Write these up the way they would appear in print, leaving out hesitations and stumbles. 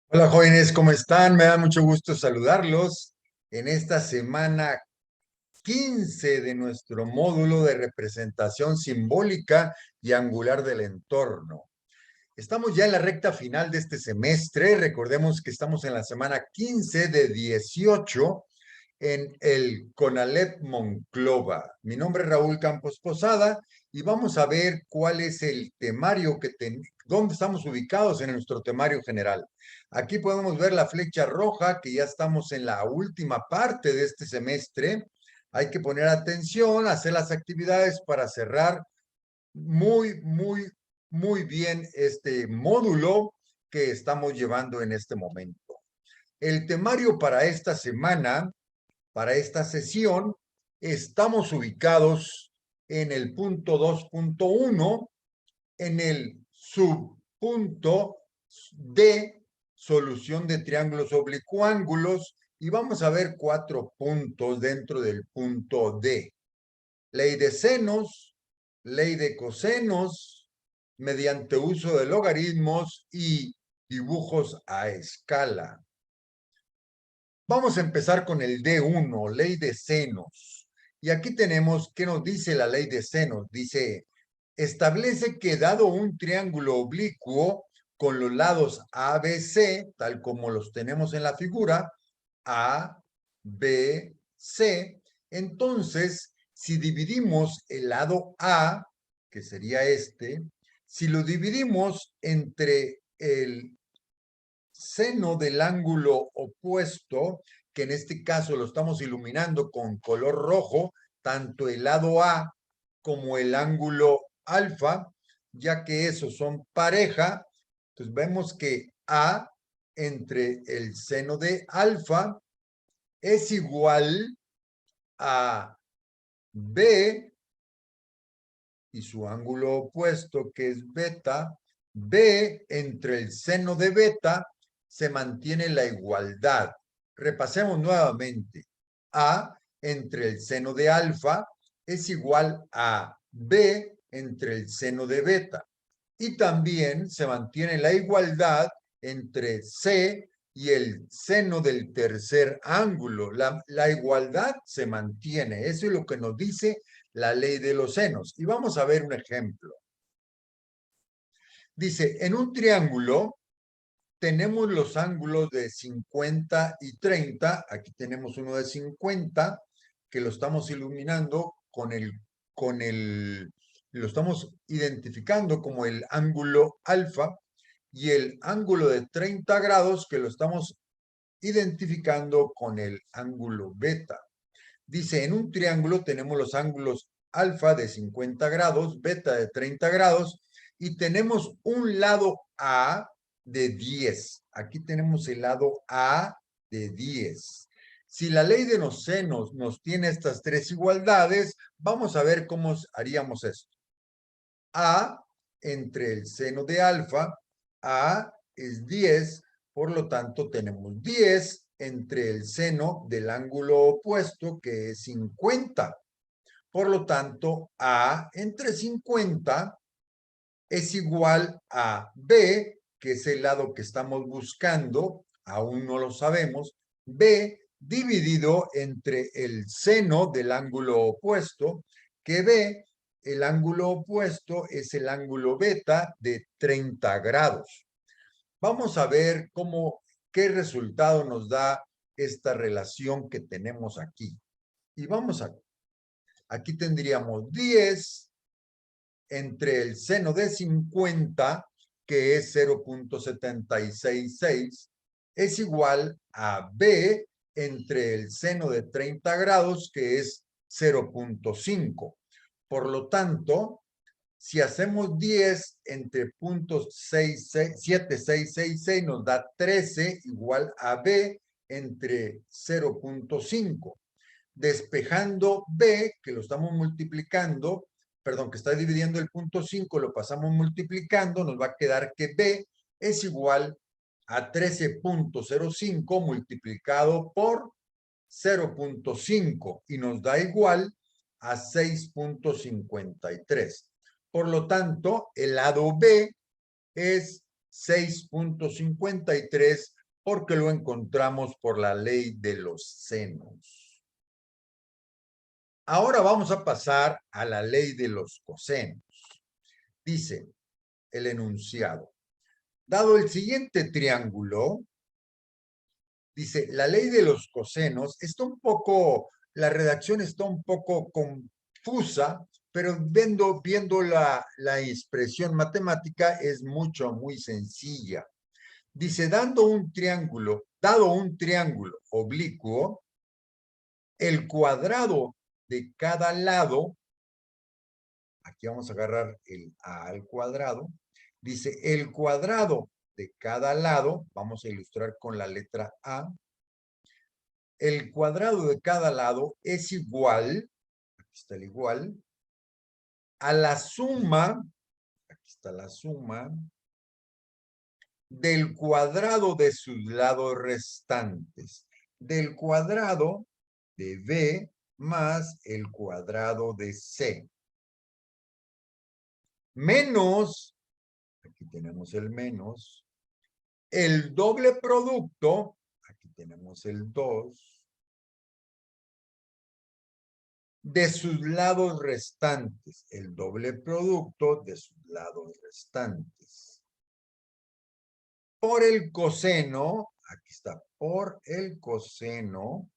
Hola jóvenes, ¿cómo están? Me da mucho gusto saludarlos en esta semana 15 de nuestro módulo de representación simbólica y angular del entorno. Estamos ya en la recta final de este semestre. Recordemos que estamos en la semana 15 de 18 en el CONALEP Monclova. Mi nombre es Raúl Campos Posada y vamos a ver cuál es el temario dónde estamos ubicados en nuestro temario general. Aquí podemos ver la flecha roja, que ya estamos en la última parte de este semestre. Hay que poner atención, hacer las actividades para cerrar muy bien este módulo que estamos llevando en este momento. El temario para esta semana, para esta sesión, estamos ubicados en el punto 2.1, en el subpunto D, solución de triángulos oblicuángulos, y vamos a ver 4 puntos dentro del punto D. Ley de senos, ley de cosenos, mediante uso de logaritmos y dibujos a escala. Vamos a empezar con el D1, ley de senos. Y aquí tenemos, ¿qué nos dice la ley de senos? Dice, establece que dado un triángulo oblicuo con los lados ABC, tal como los tenemos en la figura, A, B, C, entonces, si dividimos el lado A, que sería este, si lo dividimos entre el seno del ángulo opuesto, que en este caso lo estamos iluminando con color rojo, tanto el lado A como el ángulo alfa, ya que esos son pareja, pues vemos que A entre el seno de alfa es igual a B y su ángulo opuesto, que es beta. B entre el seno de beta se mantiene la igualdad. Repasemos nuevamente. A entre el seno de alfa es igual a B entre el seno de beta. Y también se mantiene la igualdad entre C y el seno del tercer ángulo. La igualdad se mantiene. Eso es lo que nos dice la ley de los senos. Y vamos a ver un ejemplo. Dice, en un triángulo tenemos los ángulos de 50 y 30. Aquí tenemos uno de 50, que lo estamos iluminando lo estamos identificando como el ángulo alfa, y el ángulo de 30 grados, que lo estamos identificando con el ángulo beta. Dice, en un triángulo tenemos los ángulos alfa de 50 grados, beta de 30 grados, y tenemos un lado A de 10. Aquí tenemos el lado A de 10. Si la ley de los senos nos tiene estas tres igualdades, vamos a ver cómo haríamos esto. A entre el seno de alfa, A es 10, por lo tanto tenemos 10 entre el seno del ángulo opuesto, que es 50. Por lo tanto, A entre 50 es igual a B, que es el lado que estamos buscando, aún no lo sabemos, B dividido entre el seno del ángulo opuesto, que B, el ángulo opuesto, es el ángulo beta de 30 grados. Vamos a ver qué resultado nos da esta relación que tenemos aquí. Y aquí tendríamos 10 entre el seno de 50, que es 0.766, es igual a B entre el seno de 30 grados, que es 0.5. Por lo tanto, si hacemos 10 entre puntos 7666, nos da 13 igual a B entre 0.5. Despejando B, que lo estamos multiplicando, perdón, que está dividiendo el punto 5, lo pasamos multiplicando, nos va a quedar que B es igual a 13.05 multiplicado por 0.5 y nos da igual a 6.53. Por lo tanto, el lado B es 6.53 porque lo encontramos por la ley de los senos. Ahora vamos a pasar a la ley de los cosenos. Dice el enunciado: dado el siguiente triángulo, dice, la ley de los cosenos está un poco, la redacción está un poco confusa, pero viendo la expresión matemática es muy sencilla. Dice, dado un triángulo oblicuo, el cuadrado de cada lado, aquí vamos a agarrar el a al cuadrado, dice, el cuadrado de cada lado, vamos a ilustrar con la letra A, el cuadrado de cada lado es igual, aquí está el igual, a la suma, aquí está la suma, del cuadrado de sus lados restantes, del cuadrado de B más el cuadrado de C. Menos, aquí tenemos el menos, el doble producto, aquí tenemos el 2, de sus lados restantes, el doble producto de sus lados restantes. Por el coseno, aquí está, por el coseno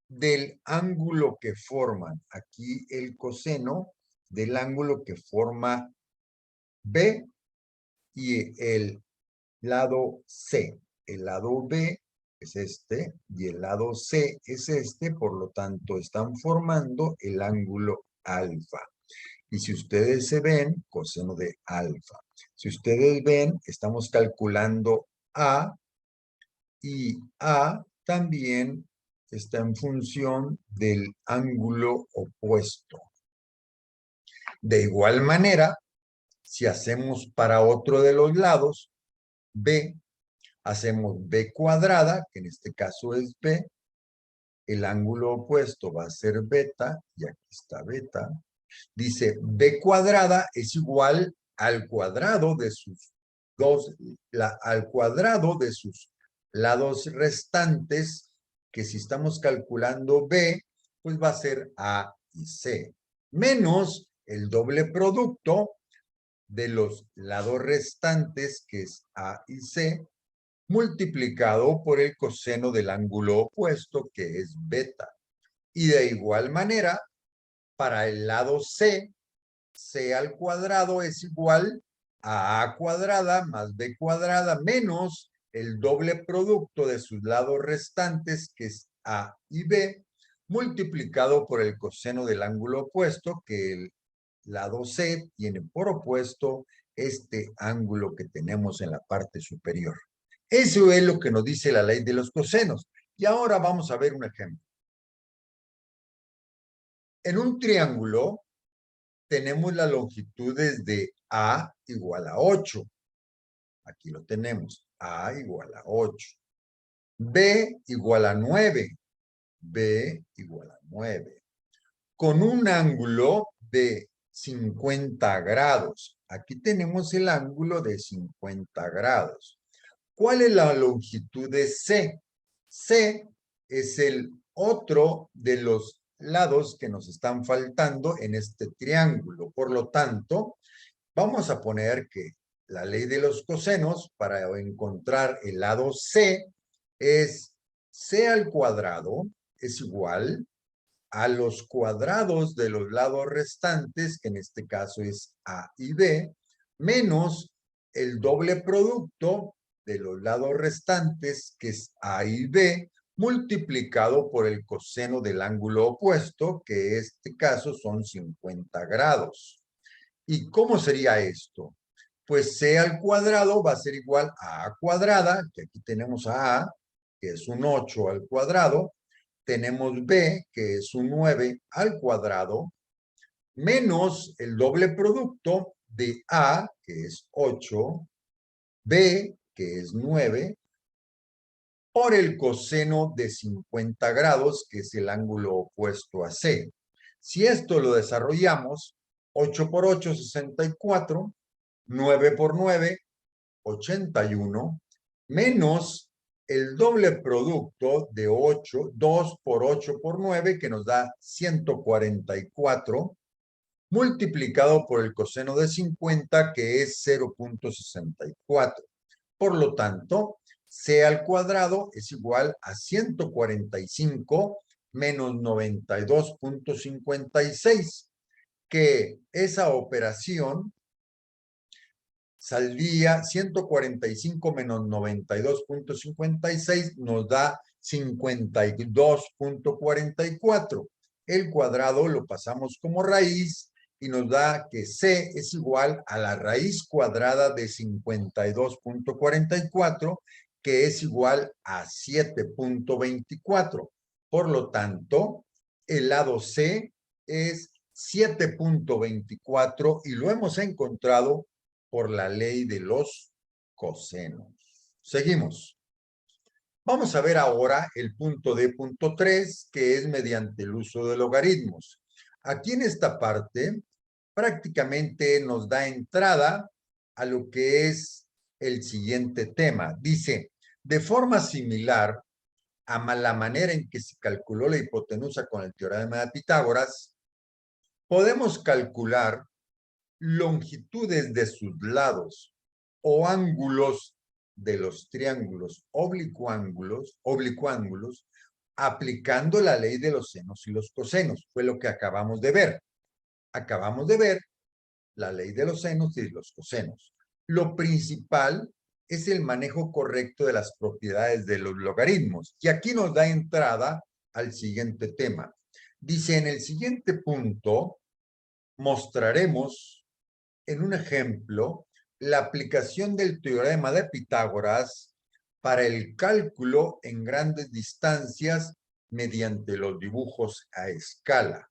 del ángulo que forman, aquí el coseno del ángulo que forma B y el lado C. El lado B es este y el lado C es este, por lo tanto están formando el ángulo alfa. Y si ustedes se ven, coseno de alfa. Si ustedes ven, estamos calculando A y A también está en función del ángulo opuesto. De igual manera, si hacemos para otro de los lados, B, hacemos B cuadrada, que en este caso es B, el ángulo opuesto va a ser beta, y aquí está beta. Dice, B cuadrada es igual al cuadrado de sus al cuadrado de sus lados restantes, que si estamos calculando B, pues va a ser A y C, menos el doble producto de los lados restantes, que es A y C, multiplicado por el coseno del ángulo opuesto, que es beta. Y de igual manera, para el lado C, C al cuadrado es igual a cuadrada más B cuadrada menos el doble producto de sus lados restantes, que es A y B, multiplicado por el coseno del ángulo opuesto, que el lado C tiene por opuesto este ángulo que tenemos en la parte superior. Eso es lo que nos dice la ley de los cosenos. Y ahora vamos a ver un ejemplo. En un triángulo tenemos las longitudes de A igual a 8. Aquí lo tenemos. A igual a 8. B igual a 9. B igual a 9. Con un ángulo de 50 grados. Aquí tenemos el ángulo de 50 grados. ¿Cuál es la longitud de C? C es el otro de los lados que nos están faltando en este triángulo. Por lo tanto, vamos a poner que la ley de los cosenos para encontrar el lado C es C al cuadrado es igual a los cuadrados de los lados restantes, que en este caso es A y B, menos el doble producto de los lados restantes, que es A y B, multiplicado por el coseno del ángulo opuesto, que en este caso son 50 grados. ¿Y cómo sería esto? Pues C al cuadrado va a ser igual a A cuadrada, que aquí tenemos a A, que es un 8 al cuadrado, tenemos B, que es un 9 al cuadrado, menos el doble producto de A, que es 8, B, que es 9, por el coseno de 50 grados, que es el ángulo opuesto a C. Si esto lo desarrollamos, 8 por 8, 64, 9 por 9, 81, menos el doble producto de 8, 2 por 8 por 9, que nos da 144, multiplicado por el coseno de 50, que es 0.64. Por lo tanto, c al cuadrado es igual a 145 menos 92.56, que esa operación saldría 145 menos 92.56 nos da 52.44. El cuadrado lo pasamos como raíz y nos da que c es igual a la raíz cuadrada de 52.44, que es igual a 7.24. Por lo tanto, el lado c es 7.24 y lo hemos encontrado por la ley de los cosenos. Seguimos. Vamos a ver ahora el punto D.3, que es mediante el uso de logaritmos. Aquí en esta parte prácticamente nos da entrada a lo que es el siguiente tema. Dice, de forma similar a la manera en que se calculó la hipotenusa con el teorema de Pitágoras, podemos calcular longitudes de sus lados o ángulos de los triángulos oblicuángulos, aplicando la ley de los senos y los cosenos. Fue lo que acabamos de ver. Acabamos de ver la ley de los senos y los cosenos. Lo principal es el manejo correcto de las propiedades de los logaritmos. Y aquí nos da entrada al siguiente tema. Dice, en el siguiente punto mostraremos en un ejemplo la aplicación del teorema de Pitágoras para el cálculo en grandes distancias mediante los dibujos a escala.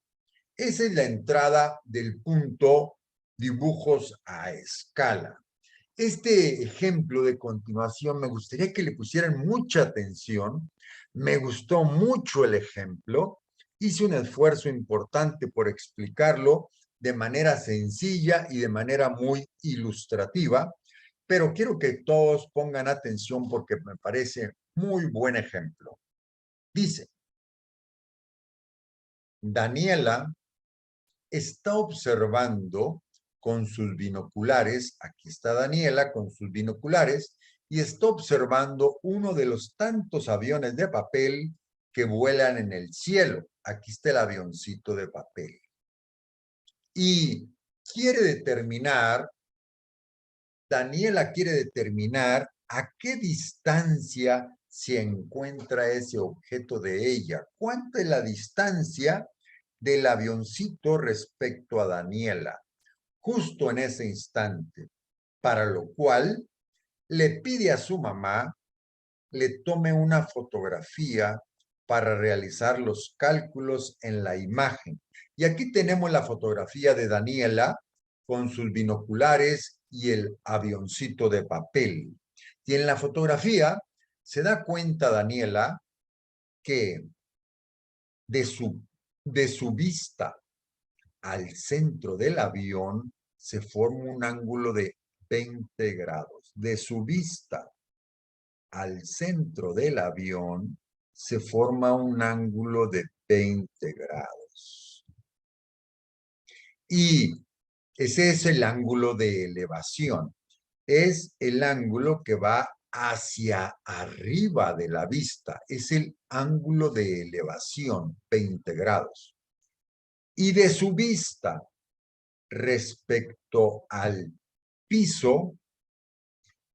Esa es la entrada del punto dibujos a escala. Este ejemplo de continuación me gustaría que le pusieran mucha atención. Me gustó mucho el ejemplo. Hice un esfuerzo importante por explicarlo de manera sencilla y de manera muy ilustrativa, pero quiero que todos pongan atención porque me parece muy buen ejemplo. Dice, Daniela está observando con sus binoculares, aquí está Daniela con sus binoculares, y está observando uno de los tantos aviones de papel que vuelan en el cielo. Aquí está el avioncito de papel. Y quiere determinar, Daniela quiere determinar a qué distancia se encuentra ese objeto de ella. ¿Cuánta es la distancia del avioncito respecto a Daniela? Justo en ese instante, para lo cual le pide a su mamá le tome una fotografía para realizar los cálculos en la imagen. Y aquí tenemos la fotografía de Daniela con sus binoculares y el avioncito de papel. Y en la fotografía se da cuenta Daniela que de su vista al centro del avión se forma un ángulo de 20 grados. De su vista al centro del avión se forma un ángulo de 20 grados. Y ese es el ángulo de elevación. Es el ángulo que va hacia arriba de la vista. Es el ángulo de elevación, 20 grados. Y de su vista respecto al piso,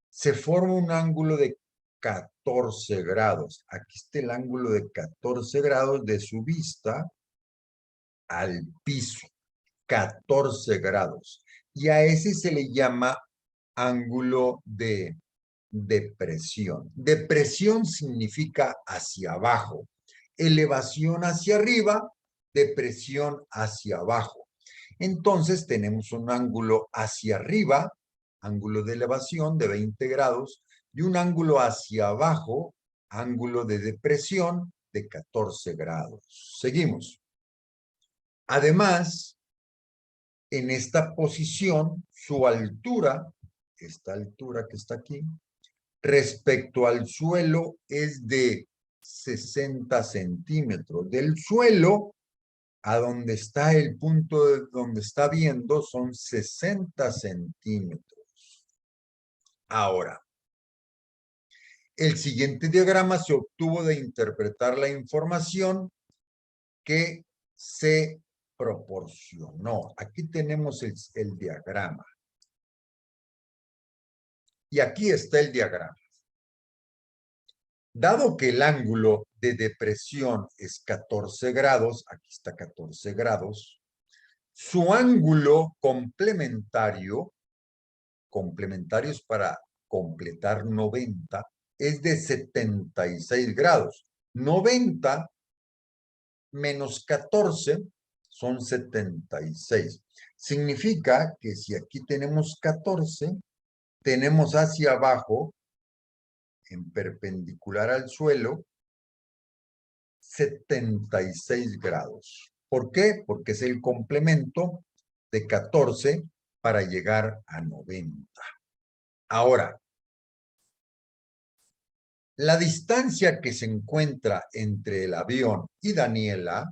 se forma un ángulo de 14 grados. Aquí está el ángulo de 14 grados de su vista al piso. 14 grados. Y a ese se le llama ángulo de depresión. Depresión significa hacia abajo. Elevación hacia arriba, depresión hacia abajo. Entonces tenemos un ángulo hacia arriba, ángulo de elevación de 20 grados, y un ángulo hacia abajo, ángulo de depresión de 14 grados. Seguimos. Además, en esta posición, su altura, esta altura que está aquí, respecto al suelo es de 60 centímetros. Del suelo a donde está el punto de donde está viendo son 60 centímetros. Ahora, el siguiente diagrama se obtuvo de interpretar la información que se proporcionó. Aquí tenemos el diagrama. Y aquí está el diagrama. Dado que el ángulo de depresión es 14 grados, aquí está 14 grados, su ángulo complementario, complementarios para completar 90, es de 76 grados. 90 menos 14 son 76. Significa que si aquí tenemos 14, tenemos hacia abajo, en perpendicular al suelo, 76 grados. ¿Por qué? Porque es el complemento de 14 para llegar a 90. Ahora, la distancia que se encuentra entre el avión y Daniela,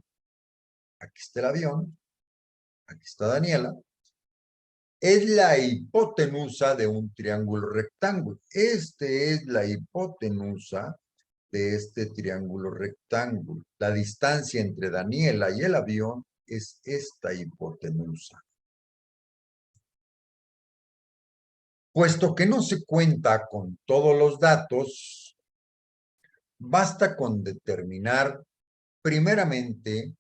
aquí está el avión, aquí está Daniela, es la hipotenusa de un triángulo rectángulo. Este es la hipotenusa de este triángulo rectángulo. La distancia entre Daniela y el avión es esta hipotenusa. Puesto que no se cuenta con todos los datos, basta con determinar primeramente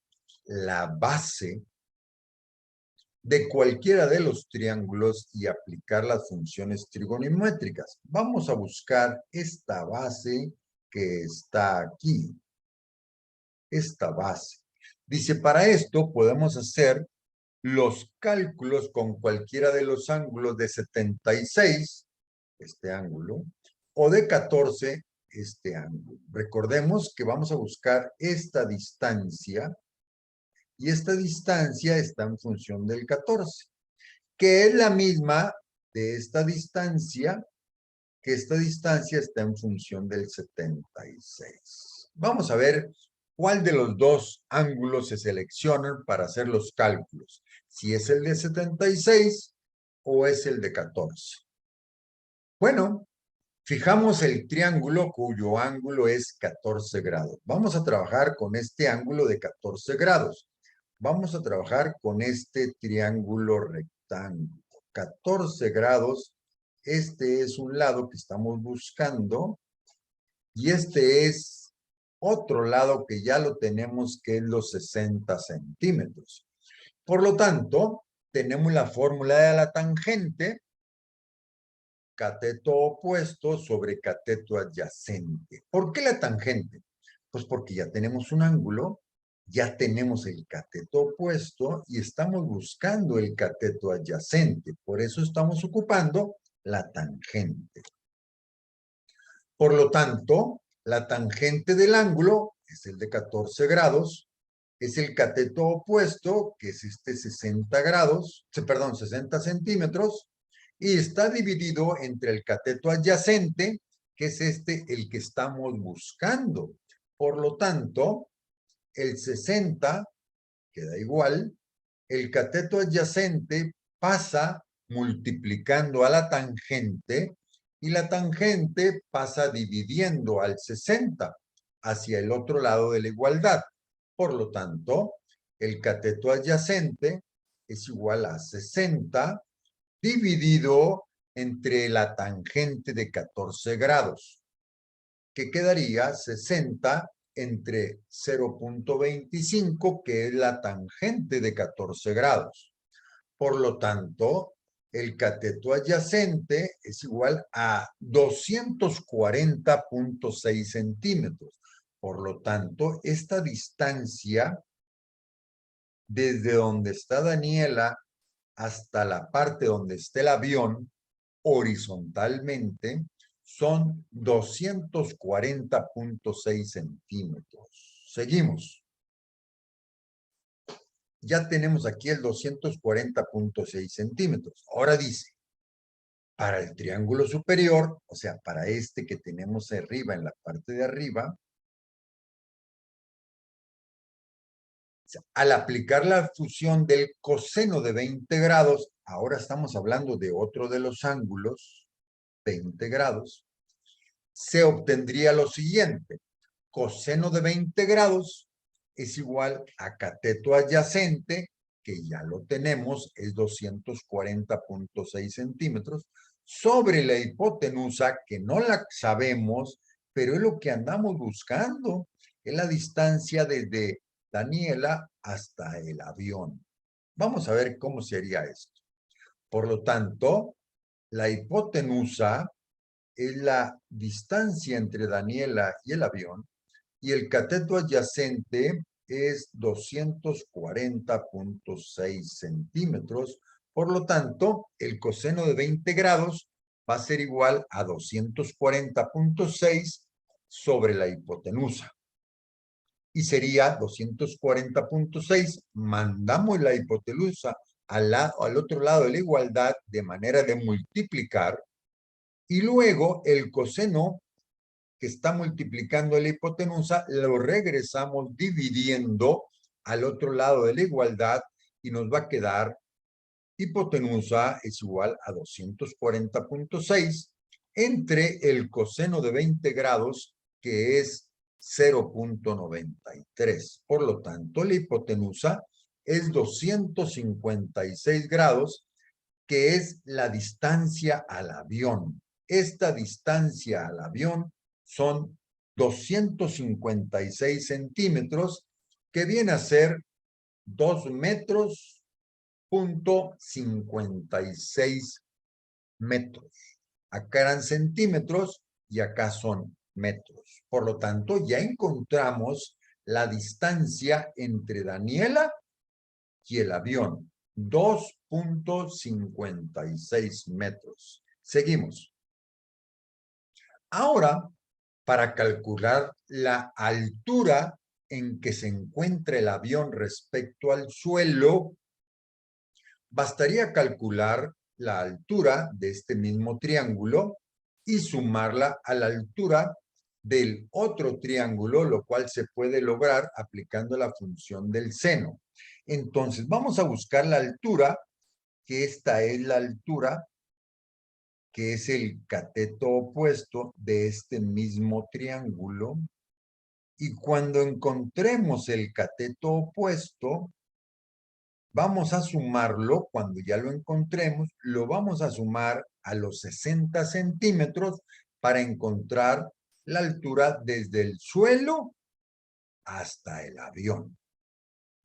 la base de cualquiera de los triángulos y aplicar las funciones trigonométricas. Vamos a buscar esta base que está aquí. Esta base. Dice, para esto podemos hacer los cálculos con cualquiera de los ángulos de 76, este ángulo, o de 14, este ángulo. Recordemos que vamos a buscar esta distancia, y esta distancia está en función del 14, que es la misma de esta distancia, que esta distancia está en función del 76. Vamos a ver cuál de los dos ángulos se seleccionan para hacer los cálculos, si es el de 76 o es el de 14. Bueno, fijamos el triángulo cuyo ángulo es 14 grados. Vamos a trabajar con este ángulo de 14 grados. Vamos a trabajar con este triángulo rectángulo. 14 grados, este es un lado que estamos buscando y este es otro lado que ya lo tenemos, que es los 60 centímetros. Por lo tanto, tenemos la fórmula de la tangente, cateto opuesto sobre cateto adyacente. ¿Por qué la tangente? Pues porque ya tenemos un ángulo, ya tenemos el cateto opuesto y estamos buscando el cateto adyacente. Por eso estamos ocupando la tangente. Por lo tanto, la tangente del ángulo es el de 14 grados, es el cateto opuesto, que es este 60 grados, perdón, 60 centímetros, y está dividido entre el cateto adyacente, que es este el que estamos buscando. Por lo tanto, el 60 queda igual, el cateto adyacente pasa multiplicando a la tangente y la tangente pasa dividiendo al 60 hacia el otro lado de la igualdad. Por lo tanto, el cateto adyacente es igual a 60 dividido entre la tangente de 14 grados, que quedaría 60 entre 0.25, que es la tangente de 14 grados. Por lo tanto, el cateto adyacente es igual a 240.6 centímetros. Por lo tanto, esta distancia desde donde está Daniela hasta la parte donde está el avión, horizontalmente, son 240.6 centímetros. Seguimos. Ya tenemos aquí el 240.6 centímetros. Ahora dice, Para el triángulo superior, o sea, para este que tenemos arriba, en la parte de arriba, al aplicar la fusión del coseno de 20 grados, ahora estamos hablando de otro de los ángulos, 20 grados, se obtendría lo siguiente. Coseno de 20 grados es igual a cateto adyacente, que ya lo tenemos, es 240.6 centímetros, sobre la hipotenusa, que no la sabemos, pero es lo que andamos buscando, es la distancia desde Daniela hasta el avión. Vamos a ver cómo sería esto. Por lo tanto, la hipotenusa es la distancia entre Daniela y el avión, y el cateto adyacente es 240.6 centímetros. Por lo tanto, el coseno de 20 grados va a ser igual a 240.6 sobre la hipotenusa. Y sería 240.6, mandamos la hipotenusa al otro lado de la igualdad de manera de multiplicar, y luego el coseno que está multiplicando la hipotenusa, lo regresamos dividiendo al otro lado de la igualdad y nos va a quedar hipotenusa es igual a 240.6 entre el coseno de 20 grados, que es 0.93. Por lo tanto, la hipotenusa es 256 grados, que es la distancia al avión. Esta distancia al avión son 256 centímetros, que viene a ser 2 metros, punto 56 metros. Acá eran centímetros y acá son metros. Por lo tanto, ya encontramos la distancia entre Daniela y el avión, 2.56 metros. Seguimos. Ahora, para calcular la altura en que se encuentra el avión respecto al suelo, bastaría calcular la altura de este mismo triángulo y sumarla a la altura del otro triángulo, lo cual se puede lograr aplicando la función del seno. Entonces, vamos a buscar la altura, que esta es la altura, que es el cateto opuesto de este mismo triángulo. Y cuando encontremos el cateto opuesto, vamos a sumarlo, cuando ya lo encontremos, lo vamos a sumar a los 60 centímetros para encontrar la altura desde el suelo hasta el avión.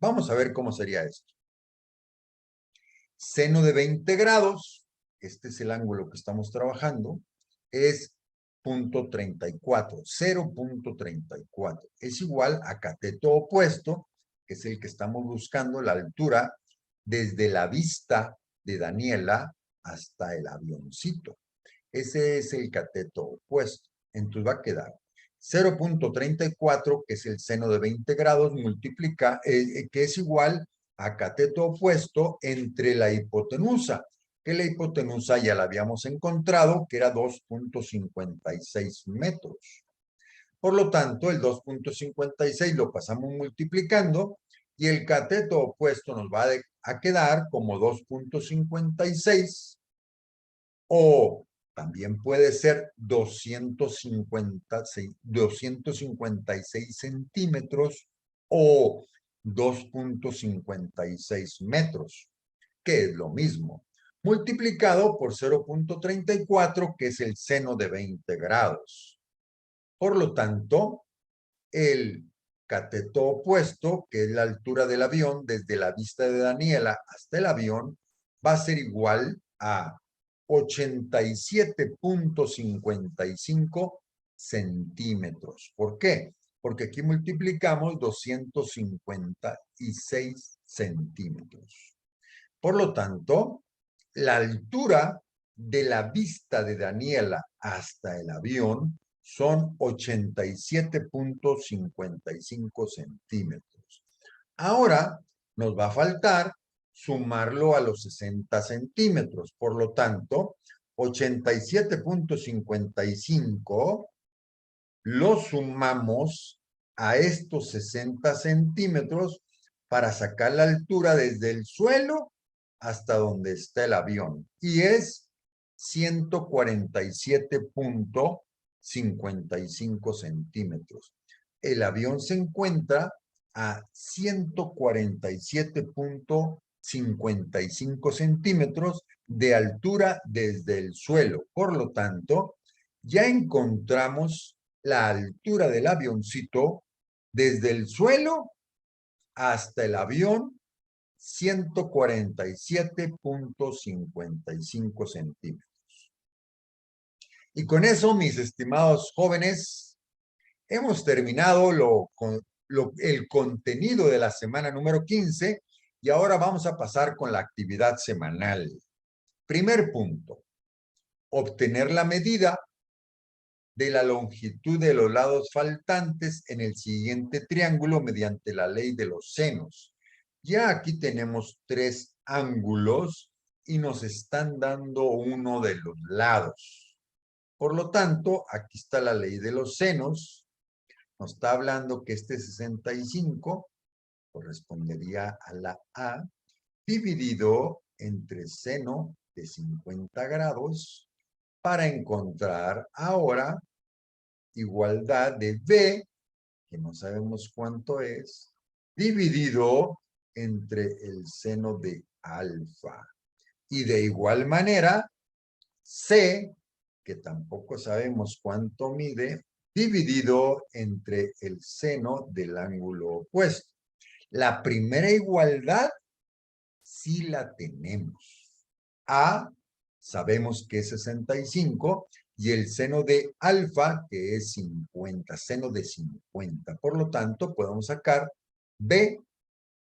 Vamos a ver cómo sería esto. Seno de 20 grados, este es el ángulo que estamos trabajando, es 0.34, 0.34. Es igual a cateto opuesto, que es el que estamos buscando, la altura desde la vista de Daniela hasta el avioncito. Ese es el cateto opuesto. Entonces va a quedar 0.34, que es el seno de 20 grados, multiplica, que es igual a cateto opuesto entre la hipotenusa, que la hipotenusa ya la habíamos encontrado, que era 2.56 metros. Por lo tanto, el 2.56 lo pasamos multiplicando y el cateto opuesto nos va a quedar como 2.56, o también puede ser 256 centímetros o 2.56 metros, que es lo mismo, multiplicado por 0.34, que es el seno de 20 grados. Por lo tanto, el cateto opuesto, que es la altura del avión desde la vista de Daniela hasta el avión, va a ser igual a 87.55 centímetros. ¿Por qué? Porque aquí multiplicamos 256 centímetros. Por lo tanto, la altura de la vista de Daniela hasta el avión son 87.55 centímetros. Ahora nos va a faltar sumarlo a los 60 centímetros. Por lo tanto, 87.55 lo sumamos a estos 60 centímetros para sacar la altura desde el suelo hasta donde está el avión. Y es 147.55 centímetros. El avión se encuentra a 147.55 centímetros de altura desde el suelo. Por lo tanto, ya encontramos la altura del avioncito desde el suelo hasta el avión, 147.55 centímetros. Y con eso, mis estimados jóvenes, hemos terminado el contenido de la semana número 15 y ahora vamos a pasar con la actividad semanal. Primer punto, obtener la medida de la longitud de los lados faltantes en el siguiente triángulo mediante la ley de los senos. Ya aquí tenemos 3 ángulos y nos están dando uno de los lados. Por lo tanto, aquí está la ley de los senos. Nos está hablando que este 65 correspondería a la A, dividido entre seno de 50 grados, para encontrar ahora igualdad de B, que no sabemos cuánto es, dividido entre el seno de alfa. Y de igual manera, C, que tampoco sabemos cuánto mide, dividido entre el seno del ángulo opuesto. La primera igualdad sí la tenemos. A, sabemos que es 65, y el seno de alfa, que es 50, seno de 50. Por lo tanto, podemos sacar B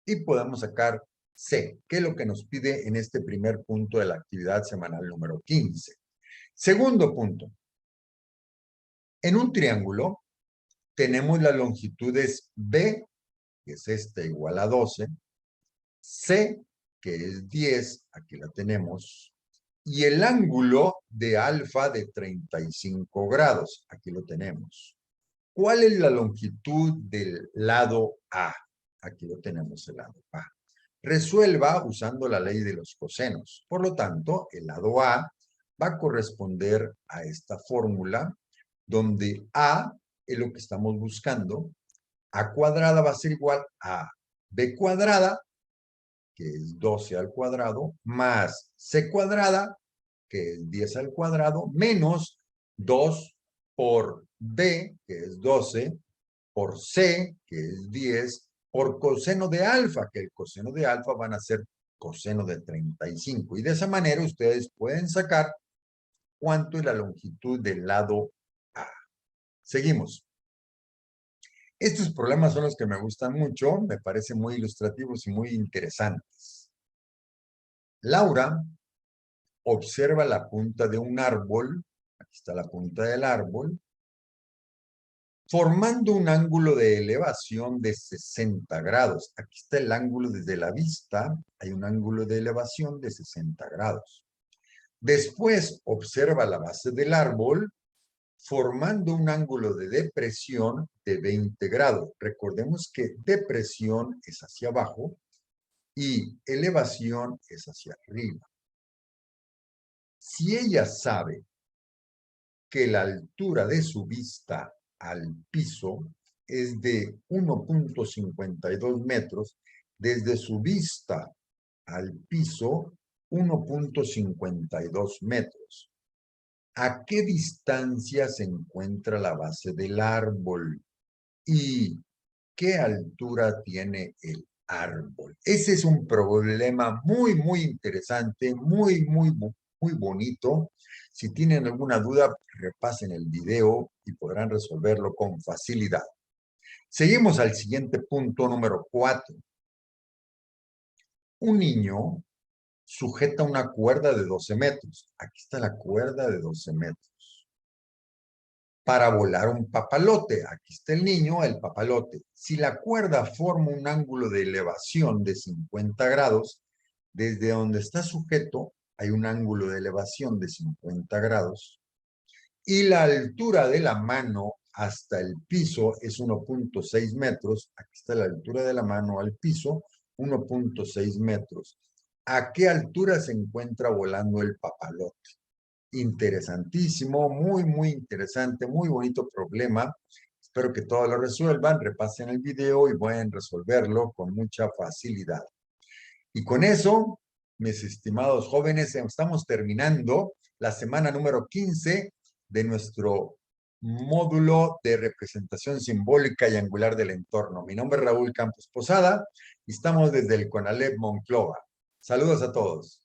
y podemos sacar C, que es lo que nos pide en este primer punto de la actividad semanal número 15. Segundo punto. En un triángulo tenemos las longitudes B, que es esta igual a 12, C, que es 10, aquí la tenemos, y el ángulo de alfa de 35 grados, aquí lo tenemos. ¿Cuál es la longitud del lado A? Aquí lo tenemos, el lado A. Resuelva usando la ley de los cosenos. Por lo tanto, el lado A va a corresponder a esta fórmula, donde A es lo que estamos buscando. A cuadrada va a ser igual a B cuadrada, que es 12 al cuadrado, más C cuadrada, que es 10 al cuadrado, menos 2 por B, que es 12, por C, que es 10, por coseno de alfa, que el coseno de alfa van a ser coseno de 35. Y de esa manera ustedes pueden sacar cuánto es la longitud del lado A. Seguimos. Estos problemas son los que me gustan mucho, me parecen muy ilustrativos y muy interesantes. Laura observa la punta de un árbol, aquí está la punta del árbol, formando un ángulo de elevación de 60 grados. Aquí está el ángulo desde la vista, hay un ángulo de elevación de 60 grados. Después observa la base del árbol, formando un ángulo de depresión de 20 grados. Recordemos que depresión es hacia abajo y elevación es hacia arriba. Si ella sabe que la altura de su vista al piso es de 1.52 metros, desde su vista al piso, 1.52 metros. ¿A qué distancia se encuentra la base del árbol? ¿Y qué altura tiene el árbol? Ese es un problema muy, muy interesante, muy bonito. Si tienen alguna duda, repasen el video y podrán resolverlo con facilidad. Seguimos al siguiente punto, número 4. Un niño sujeta una cuerda de 12 metros. Aquí está la cuerda de 12 metros. Para volar un papalote. Aquí está el niño, el papalote. Si la cuerda forma un ángulo de elevación de 50 grados, desde donde está sujeto, hay un ángulo de elevación de 50 grados y la altura de la mano hasta el piso es 1.6 metros. Aquí está la altura de la mano al piso, 1.6 metros. ¿A qué altura se encuentra volando el papalote? Interesantísimo, muy, muy interesante, muy bonito problema. Espero que todos lo resuelvan, repasen el video y pueden resolverlo con mucha facilidad. Y con eso, mis estimados jóvenes, estamos terminando la semana número 15 de nuestro módulo de representación simbólica y angular del entorno. Mi nombre es Raúl Campos Posada y estamos desde el CONALEP Monclova. Saludos a todos.